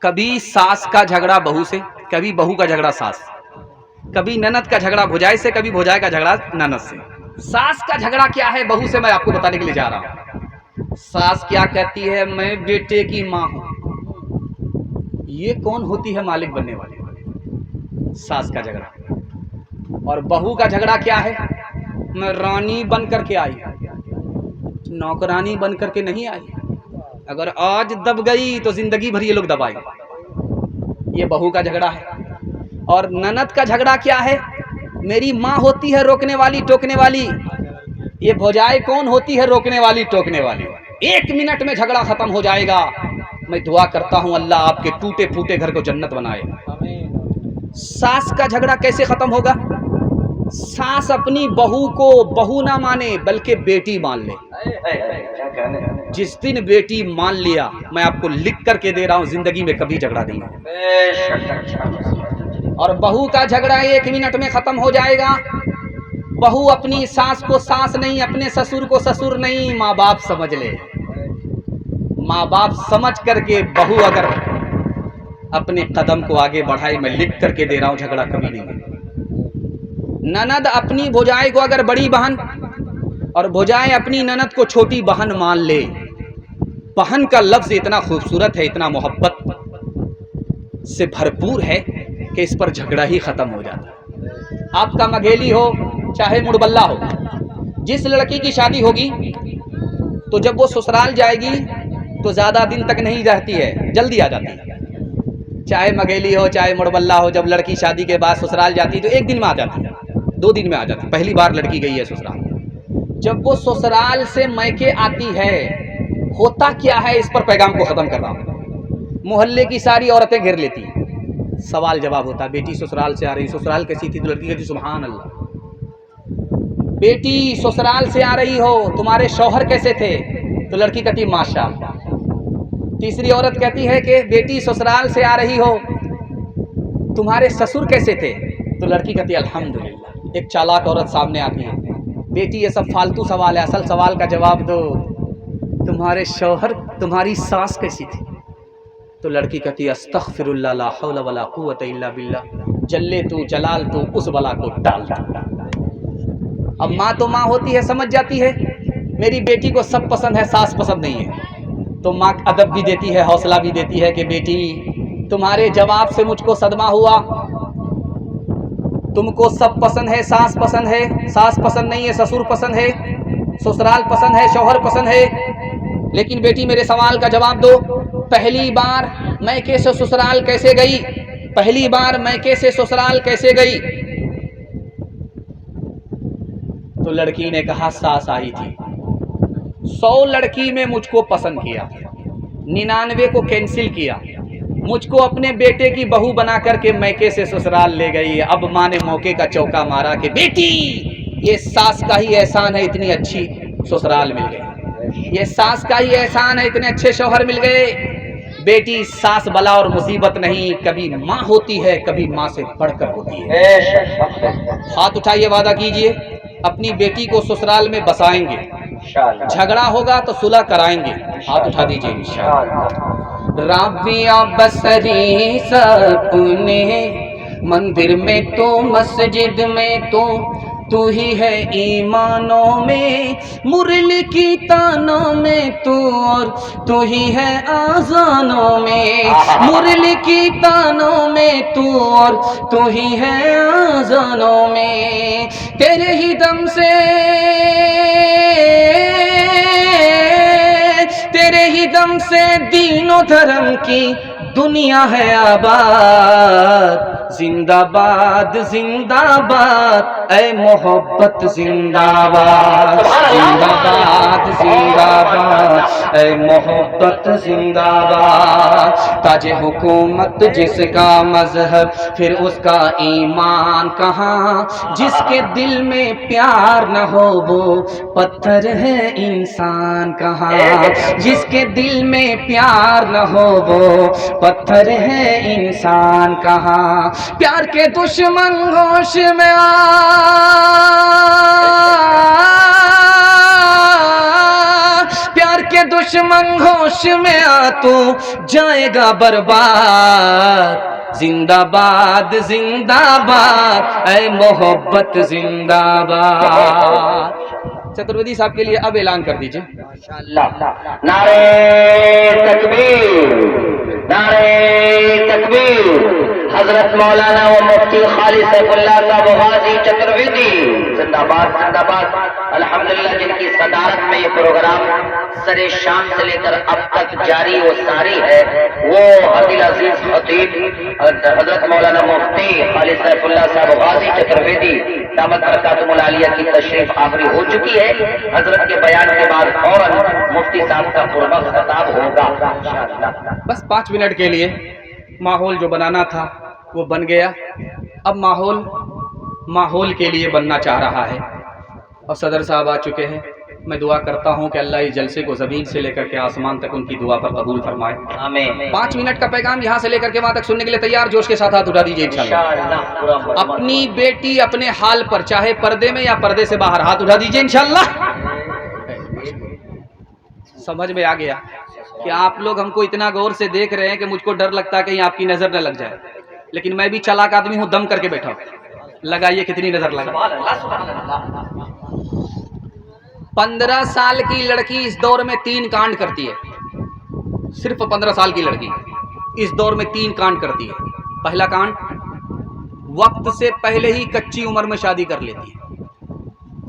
कभी सास का झगड़ा बहू से, कभी बहू का झगड़ा सास से, कभी ननद का झगड़ा भुजाई से, कभी भुजाई का झगड़ा ननद से। सास का झगड़ा क्या है बहू से, मैं आपको बताने के लिए जा रहा हूं। सास क्या कहती है, मैं बेटे की मां हूं। ये कौन होती है मालिक बनने वाली? सास का झगड़ा। और बहू का झगड़ा क्या है, मैं रानी बन करके आई, नौकरानी बन करके नहीं आई। अगर आज दब गई तो जिंदगी भर ये लोग दबाएंगे। ये बहू का झगड़ा है। और ननद का झगड़ा क्या है, मेरी माँ होती है रोकने वाली टोकने वाली। ये भौजाई कौन होती है, रोकने वाली टोकने वाली। 1 मिनट में झगड़ा खत्म हो जाएगा। मैं दुआ करता हूं अल्लाह आपके टूटे फूटे घर को जन्नत बनाए। सास का झगड़ा कैसे खत्म होगा? सास अपनी बहू को बहू ना माने बल्कि बेटी मान ले। जिस दिन बेटी मान लिया, मैं आपको लिख करके दे रहा हूं, जिंदगी में कभी झगड़ा नहीं है। और बहू का झगड़ा 1 मिनट में खत्म हो जाएगा। बहू अपनी सास को सास नहीं, अपने ससुर को ससुर नहीं, माँ बाप समझ ले। माँ बाप समझ करके बहू अगर अपने कदम को आगे बढ़ाए, मैं लिख करके दे रहा हूं, झगड़ा कभी नहीं है। ननद अपनी भौजाई को अगर बड़ी बहन और भौजाई अपनी ननद को छोटी बहन मान ले। बहन का लफ्ज इतना खूबसूरत है, इतना मोहब्बत से भरपूर है कि इस पर झगड़ा ही खत्म हो जाता है। आपका मघेली हो चाहे मुड़बल्ला हो, जिस लड़की की शादी होगी तो जब वो ससुराल जाएगी तो ज्यादा दिन तक नहीं रहती है, जल्दी आ जाती है। चाहे मघेली हो चाहे मुड़बल्ला हो, जब लड़की शादी के बाद ससुराल जाती है तो 1 दिन में आ जाती है, 2 दिन में आ जाती है। पहली बार लड़की गई है ससुराल, जब वो ससुराल से मैके आती है, होता क्या है, इस पर पैगाम को खत्म कर रहा हूं। मोहल्ले की सारी औरतें घेर लेती हैं, सवाल जवाब होता है, बेटी ससुराल से आ रही, ससुराल कैसी थी? तो लड़की कहती सुभान अल्लाह। बेटी ससुराल से आ रही हो, तुम्हारे शौहर कैसे थे? तो लड़की कहती माशाअल्लाह। तीसरी औरत कहती है कि बेटी ससुराल से आ रही हो, तुम्हारे ससुर कैसे थे? तो लड़की कहती अल्हम्दुलिल्लाह। एक चालाक औरत सामने आती है, बेटी ये सब फालतू सवाल है, असल सवाल का जवाब दो, तुम्हारे शौहर तुम्हारी सास कैसी थी? तो लड़की कहती अस्तगफिरुल्लाह ला हौला वला कुव्वता इल्ला बिल्लाह। जल्ले तू जलाल तू उस बला को डाल। अब माँ तो माँ होती है, समझ जाती है मेरी बेटी को सब पसंद है, सास पसंद नहीं है। तो माँ अदब भी देती है, हौसला भी देती है कि बेटी तुम्हारे जवाब से मुझको सदमा हुआ, तुमको सब पसंद है, सास पसंद है, सास पसंद नहीं है, ससुर पसंद है, ससुराल पसंद है, शौहर पसंद है। लेकिन बेटी मेरे सवाल का जवाब दो, पहली बार मैके से ससुराल कैसे गई? पहली बार मैके से ससुराल कैसे गई? तो लड़की ने कहा सास आई थी, 100 लड़की में मुझको पसंद किया, 99 को कैंसिल किया, मुझको अपने बेटे की बहू बना करके मैके से ससुराल ले गई। अब माँ ने मौके का चौका मारा कि बेटी ये सास का ही एहसान है, इतनी अच्छी ससुराल मिल गई, ये सास का ही एहसान है, इतने अच्छे शौहर मिल गए। बेटी सास बला और मुसीबत नहीं, कभी माँ होती है, कभी माँ से बढ़कर होती है। हाथ उठाइए, वादा कीजिए अपनी बेटी को ससुराल में बसाएंगे, झगड़ा होगा तो सुलह कराएंगे। हाथ उठा दीजिए इंशाअल्लाह। राबिया बसरी सपने मंदिर में तो मस्जिद में तो तू ही है ईमानों में, मुरली की तानों में तू और तू ही है आज़ानों में, मुरली की तानों में तू और तू ही है आज़ानों में। तेरे ही दम से, तेरे ही दम से दीनो धर्म की दुनिया है आबाद। जिंदाबाद जिंदाबाद ऐ मोहब्बत जिंदाबाद, जिंदाबाद जिंदाबाद ऐ मोहब्बत जिंदाबाद। ताजे हुकूमत जिसका मजहब फिर उसका ईमान कहाँ, जिसके दिल में प्यार न हो वो पत्थर है इंसान कहाँ, जिसके दिल में प्यार न हो वो पत्थर है इंसान कहाँ। प्यार के दुश्मन होश में आ, प्यार के के दुश्मन होश में आ तो जाएगा बर्बाद। जिंदाबाद जिंदाबाद ऐ मोहब्बत जिंदाबाद। चतुर्वेदी साहब के लिए अब ऐलान कर दीजिए। नारे तकबीर, नारे तकबीर। हजरत मौलाना व मुफ्ती खालिद सैफुल्लाह साहब गाजी चतुर्वेदी जिंदाबाद जिंदाबाद। अल्हम्दुलिल्लाह जिनकी सदारत में ये प्रोग्राम सरे शाम से लेकर अब तक जारी व सारी है, वो अब्दुल अजीज खतीब हजरत मौलाना मुफ्ती खालिद सैफुल्लाह साहब गाजी चतुर्वेदी दामत बरकातुहुल आलिया की तशरीफ आवरी हो चुकी है। हजरत के बयान के बाद फौरन मुफ्ती साहब का पुरवा खिताब होगा इंशाअल्लाह। बस 5 मिनट के लिए माहौल जो बनाना था वो बन गया। अब माहौल के लिए बनना चाह रहा है और सदर साहब आ चुके हैं। मैं दुआ करता हूँ कि अल्लाह इस जलसे को ज़मीन से लेकर के आसमान तक उनकी दुआ पर कबूल फरमाए। आमीन। 5 मिनट का पैगाम यहाँ से लेकर के वहाँ तक सुनने के लिए तैयार? जोश के साथ हाथ उठा दीजिए इंशाअल्लाह। अपनी बेटी अपने हाल पर, चाहे पर्दे में या पर्दे से बाहर, हाथ उठा दीजिए इंशाअल्लाह। समझ में आ गया कि आप लोग हमको इतना गौर से देख रहे हैं कि मुझको डर लगता है कहीं आपकी नजर न लग जाए, लेकिन मैं भी चालाक आदमी हूँ, दम करके बैठा हूँ। लगाइए कितनी नजर लगा। 15 साल की लड़की इस दौर में 3 कांड करती है। सिर्फ 15 साल की लड़की इस दौर में 3 कांड करती है। पहला कांड, वक्त से पहले ही कच्ची उम्र में शादी कर लेती है,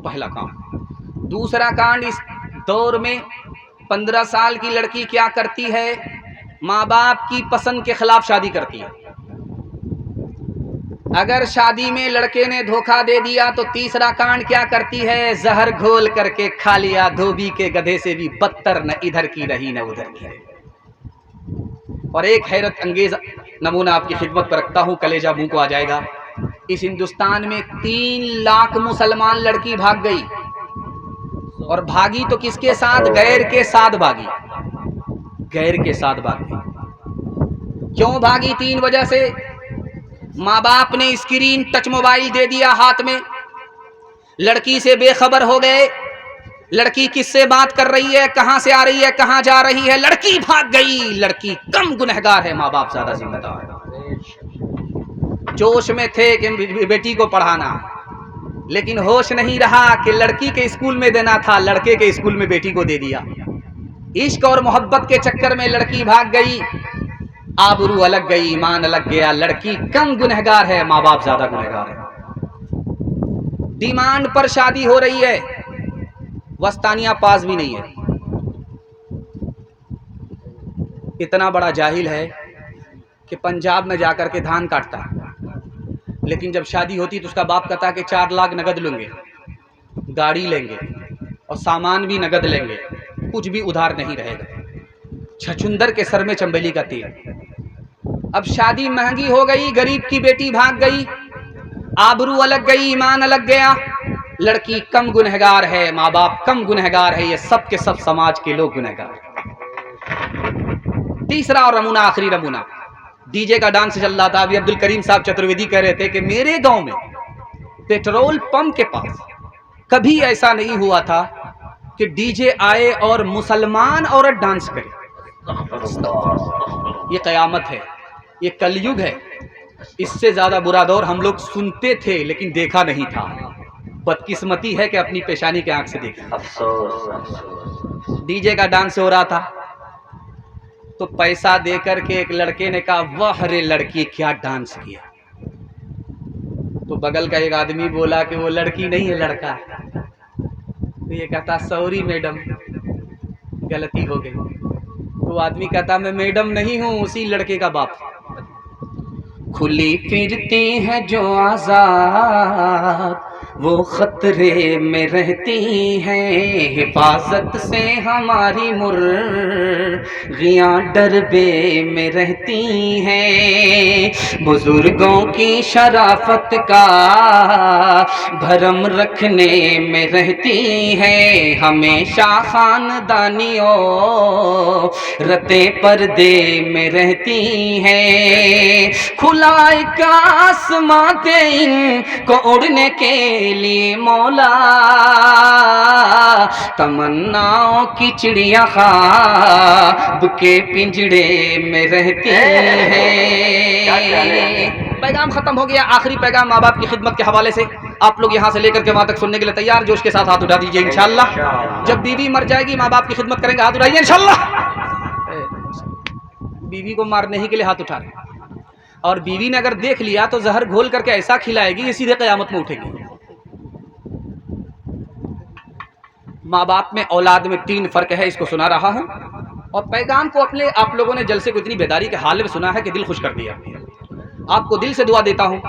पहला कांड। दूसरा कांड, इस दौर में 15 साल की लड़की क्या करती है, माँ बाप की पसंद के खिलाफ शादी करती है। अगर शादी में लड़के ने धोखा दे दिया तो तीसरा कांड क्या करती है, जहर घोल करके खा लिया। धोबी के गधे से भी बदतर, न इधर की रही न उधर की रही। और एक हैरत अंगेज नमूना आपकी खिदमत पर रखता हूं, कलेजा मुंह को आ जाएगा। इस हिंदुस्तान में 3 लाख मुसलमान लड़की भाग गई, और भागी तो किसके साथ, गैर के साथ भागी, गैर के साथ भागी। क्यों भागी? 3 वजह से। माँ बाप ने स्क्रीन टच मोबाइल दे दिया हाथ में, लड़की से बेखबर हो गए। लड़की किससे बात कर रही है, कहां से आ रही है, कहां जा रही है, लड़की भाग गई। लड़की कम गुनहगार है, माँ बाप ज्यादा जिम्मेदार है। जोश में थे कि बेटी को पढ़ाना, लेकिन होश नहीं रहा कि लड़की के स्कूल में देना था, लड़के के स्कूल में बेटी को दे दिया। इश्क और मोहब्बत के चक्कर में लड़की भाग गई, आबरू अलग गई, ईमान अलग गया। लड़की कम गुनहगार है, माँ बाप ज्यादा गुनहगार है। डिमांड पर शादी हो रही है, वस्तानिया पास भी नहीं है। इतना बड़ा जाहिल है कि पंजाब में जाकर के धान काटता है, लेकिन जब शादी होती तो उसका बाप कहता है कि 4 लाख नगद लेंगे, गाड़ी लेंगे और सामान भी नगद लेंगे, कुछ भी उधार नहीं रहेगा। छछुंदर के सर में चंबेली का तेल। अब शादी महंगी हो गई, गरीब की बेटी भाग गई, आबरू अलग गई, ईमान अलग गया। लड़की कम गुनहगार है, माँ बाप कम गुनहगार है, ये सब के सब समाज के लोग गुनहगार। तीसरा और नमूना, आखिरी नमूना, डीजे का डांस चल रहा था। अभी अब्दुल करीम साहब चतुर्वेदी कह रहे थे कि मेरे गांव में पेट्रोल पंप के पास कभी ऐसा नहीं हुआ था कि डीजे आए और मुसलमान औरत डांस करे। ये कयामत है, ये कलयुग है। इससे ज्यादा बुरा दौर हम लोग सुनते थे लेकिन देखा नहीं था। बदकिस्मती है कि अपनी पेशानी के आंख से देखा। अफसोस। डीजे का डांस हो रहा था तो पैसा देकर के एक लड़के ने कहा, वाह रे लड़की क्या डांस किया। तो बगल का एक आदमी बोला कि वो लड़की नहीं है, लड़का है। तो ये कहता, सॉरी मैडम, गलती हो गई। तो आदमी कहता, मैं मैडम नहीं हूं, उसी लड़के का बाप। खुली फिरती है जो आजाद, वो खतरे में रहती हैं। हिफाजत से हमारी मुर्गियां डरबे में रहती हैं। बुजुर्गों की शराफत का भरम रखने में रहती हैं। हमेशा खानदानियों रते पर्दे में रहती हैं। खुला आसमां दे इनको उड़ने के लिए मौला, तमन्नाओं की चिड़िया ख्वाब के पिंजड़े में रहती हैं। पैगाम खत्म हो गया। आखिरी पैगाम माँ बाप की खिदमत के हवाले से आप लोग यहाँ से लेकर के वहाँ तक सुनने के लिए तैयार? जोश के साथ हाथ उठा दीजिए इंशाअल्लाह। जब बीवी मर जाएगी माँ बाप की खिदमत करेंगे, हाथ उठाइए इंशाअल्लाह। बीवी को मारने ही के लिए हाथ उठा रहे, और बीवी ने अगर देख लिया तो जहर घोल करके ऐसा खिलाएगी ये सीधे क़यामत में उठेगी। माँ बाप में औलाद में 3 फर्क है, इसको सुना रहा हूँ। और पैगाम को अपने आप लोगों ने जलसे को इतनी बेदारी के हाल में सुना है कि दिल खुश कर दिया। आपको दिल से दुआ देता हूँ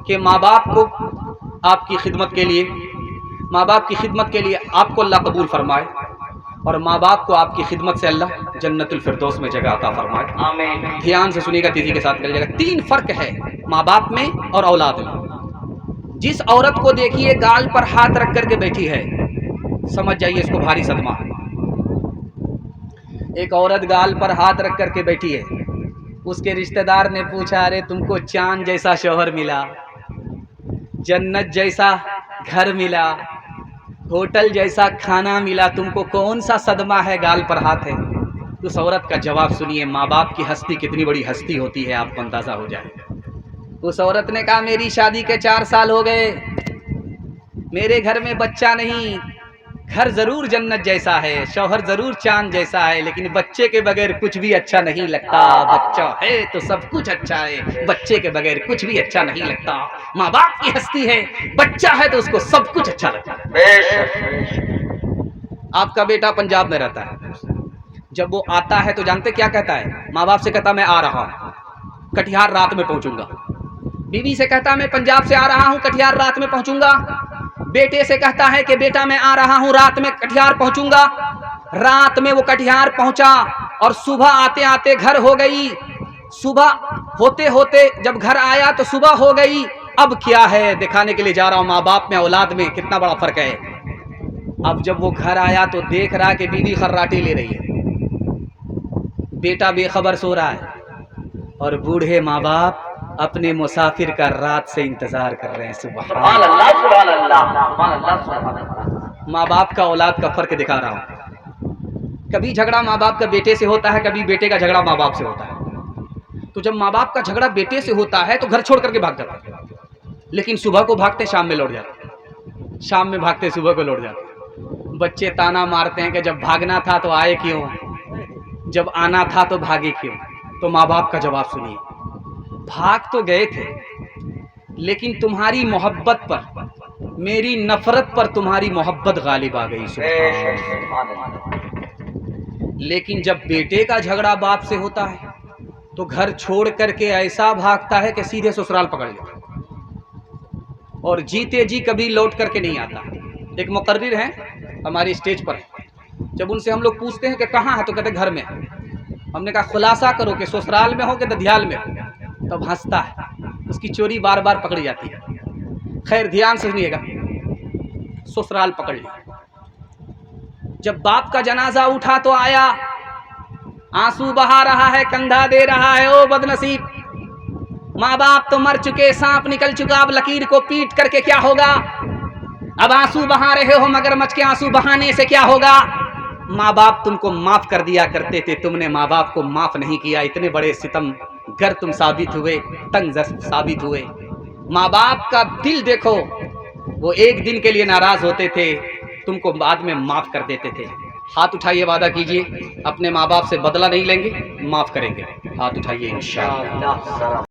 कि माँ बाप को आपकी खिदमत के लिए, माँ बाप की खिदमत के लिए आपको अल्लाह कबूल फरमाए, और माँ बाप को आपकी खिदमत से अल्लाह जन्नतुल फिरदौस में जगह अता फरमाए। आमीन। ध्यान से सुनिएगा, तेजी के साथ करिएगा। 3 फर्क है माँ बाप में और औलाद में। जिस औरत को देखिए गाल पर हाथ रख करके बैठी है, समझ जाइए इसको भारी सदमा है। एक औरत गाल पर हाथ रख करके बैठी है, उसके रिश्तेदार ने पूछा, अरे तुमको चांद जैसा शौहर मिला, जन्नत जैसा घर मिला, होटल जैसा खाना मिला, तुमको कौन सा सदमा है, गाल पर हाथ है? उस औरत का जवाब सुनिए। माँ बाप की हस्ती कितनी बड़ी हस्ती होती है, आपको अंदाजा हो जाए। उस औरत ने कहा, मेरी शादी के 4 साल हो गए, मेरे घर में बच्चा नहीं। घर जरूर जन्नत जैसा है, शौहर जरूर चांद जैसा है, लेकिन बच्चे के बगैर कुछ भी अच्छा नहीं लगता। बच्चा है तो सब कुछ अच्छा है, बच्चे के बगैर कुछ भी अच्छा नहीं लगता। माँ बाप की हस्ती है, बच्चा है तो उसको सब कुछ अच्छा लगता है। आपका बेटा पंजाब में रहता है, जब वो आता है तो जानते क्या कहता है? माँ बाप से कहता मैं आ रहा हूँ, कटिहार रात में पहुंचूंगा। बीवी से कहता मैं पंजाब से आ रहा हूँ, कटिहार रात में पहुंचूंगा। बेटे से कहता है कि बेटा मैं आ रहा हूँ, रात में कटिहार पहुंचूंगा। रात में वो कटिहार पहुंचा और सुबह आते आते घर हो गई। सुबह होते होते जब घर आया तो सुबह हो गई। अब क्या है दिखाने के लिए जा रहा हूँ, माँ बाप में औलाद में कितना बड़ा फर्क है। अब जब वो घर आया तो देख रहा कि बीवी खर्राटे ले रही है, बेटा बेखबर सो रहा है, और बूढ़े माँ बाप अपने मुसाफिर का रात से इंतजार कर रहे हैं। सुभान अल्लाह, सुभान अल्लाह, सुभान अल्लाह, सुभान अल्लाह। माँ बाप का औलाद का फर्क दिखा रहा हूँ। कभी झगड़ा माँ बाप का बेटे से होता है, कभी बेटे का झगड़ा माँ बाप से होता है। तो जब माँ बाप का झगड़ा बेटे से होता है तो घर छोड़ करके भाग जाता है, लेकिन सुबह को भागते शाम में लौट जाते, शाम में भागते सुबह को लौट जाते। बच्चे ताना मारते हैं कि जब भागना था तो आए क्यों, जब आना था तो भागे क्यों? तो माँ बाप का जवाब सुनिए, भाग तो गए थे, लेकिन तुम्हारी मोहब्बत पर, मेरी नफरत पर तुम्हारी मोहब्बत गालिब आ गई। लेकिन जब बेटे का झगड़ा बाप से होता है तो घर छोड़ करके ऐसा भागता है कि सीधे ससुराल पकड़ लेता, और जीते जी कभी लौट करके नहीं आता। एक मुकर्रिर है हमारी स्टेज पर, जब उनसे हम लोग पूछते हैं कि कहाँ है तो कहते घर में। हमने कहा खुलासा करो कि ससुराल में हो कि दधियाल में हो, तब हंसता है। उसकी चोरी बार बार पकड़ी जाती है। खैर ध्यान से सुनिएगा, ससुराल पकड़ लिया। जब बाप का जनाजा उठा तो आया, आंसू बहा रहा है, कंधा दे रहा है, ओ बदनसीब, माँ बाप तो मर चुके, सांप निकल चुका, अब लकीर को पीट करके क्या होगा? अब आंसू बहा रहे हो, मगरमच्छ के आंसू बहाने से क्या होगा? माँ बाप तुमको माफ कर दिया करते थे, तुमने माँ बाप को माफ नहीं किया। इतने बड़े सितम गर तुम साबित हुए, तंग साबित हुए। माँ बाप का दिल देखो, वो एक दिन के लिए नाराज होते थे, तुमको बाद में माफ कर देते थे। हाथ उठाइए, वादा कीजिए अपने माँ बाप से बदला नहीं लेंगे, माफ करेंगे। हाथ उठाइए इंशाअल्लाह।